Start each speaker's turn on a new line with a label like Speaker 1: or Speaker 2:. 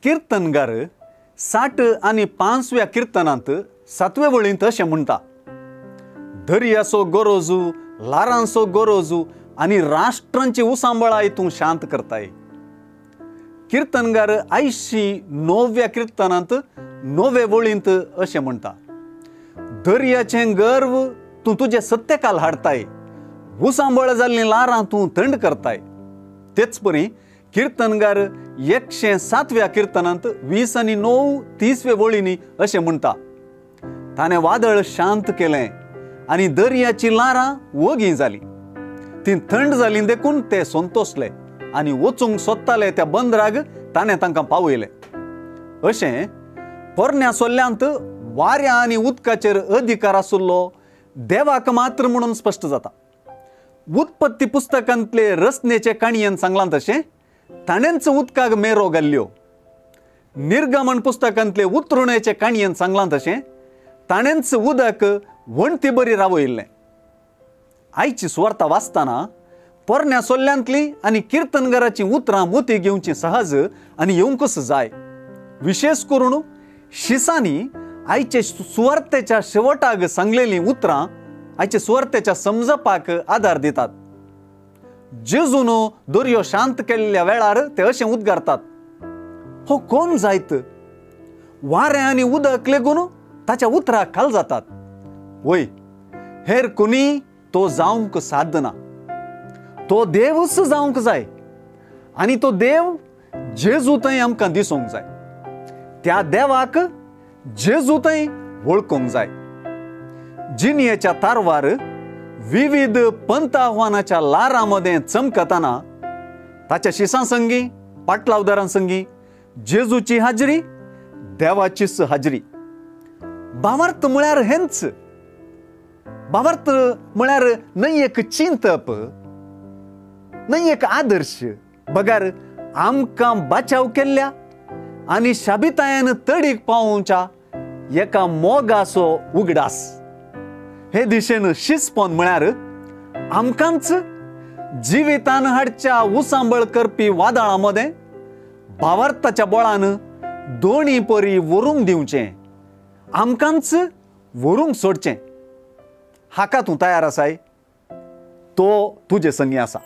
Speaker 1: कीर्तनगार 60 आणि 5व्या कीर्तनांत 7व्या वळींत अशें म्हणटा, दर्याचो गरजू, लारांचो गरजू आणि राष्ट्रांची उसांबळाय तूं शांत करताय. कीर्तनगार 89व्या कीर्तनांत 9व्या वळींत अशें म्हणटा, दर्याचें गर्व तूं तुजे सत्तेकाल हाडताय, उसांबळ जाल्लीं लारां तूं थंड करताय. तेच परी कीर्तनगार 107व्या कीर्तनांत 20 आणि 9, 30व्या वळींनी अशें म्हणटा, ताणें वादळ शांत केलें आणि दर्याची लारां वगीं जालीं. ती थंड जालीं देखून ते संतोसले आणि वचूंक सोदताले त्या बंदराक ताणें तांकां पावयलें. अशें पोरण्या सोल्ल्यांत वाऱ्या आणि उदकाचेर अधिकार आशिल्लो देवाक मात्र म्हणून स्पश्ट जाता. उत्पत्ती पुस्तकांतले रचनेचे काणयेन सांगलां तशें ताणेंच उदकाक मेरो घाल्ल्यो. निर्गमन पुस्तकांतले उतरुणेचे काणयेन सांगलां तशें ताणेंच उदक वणटी बरी रावयल्लें. आयची सुवार्ता वाचतना पोरण्या सोल्ल्यांतलीं आनी कीर्तनगाराची उतरां मोती घेवची सहज आनी येवंकच जाय. विशेष करून शिसांनी आयचे सुवार्तेच्या शेवटाक सांगलेलीं उतरां आयचे सुवार्तेच्या समजपाक आदार दितात. जेजून दर्यो शांत केल्ल्या वेळार ते अशें उद्गारतात, हो कोण जायत? वारें आनी उदक लेगून ताच्या उतराक खाल जातात. वय, हेर कोणी तो जावंक साध्य ना. तो देवच जावंक जाय आनी तो देव जेजू थंय आमकां दिसूंक जाय. त्या देवाक जेजू थंय वळखूंक जाय. जिनियेच्या तारवार विविध पंत आव्हानाच्या लारांमध्ये चमकताना ताच्या शिसां संगी, पाटलावदारां संगी जेजूची हाजरी, देवाचीच हाजरी. भावार्थ म्हळ्यार हेंच. भावार्थ म्हळ्यार न्हय एक चिंतप, न्हय एक आदर्श. बगार आमकां बाचाव केल्ल्या आनी शाबितायेन तडीक पावोवच्या एका मोगाचो उगडास. हे दिशेन शिस्पोन म्हळ्यार आमकांच जिवितान हाडच्या उसांबळ करपी वादळांमध्ये भावार्थाच्या बळान दोनी परी व्हरूंक दिवचें, आमकांच व्हरूंक सोडचें. हाका तूं तयार आसाय? तो तुजे संगी आसा.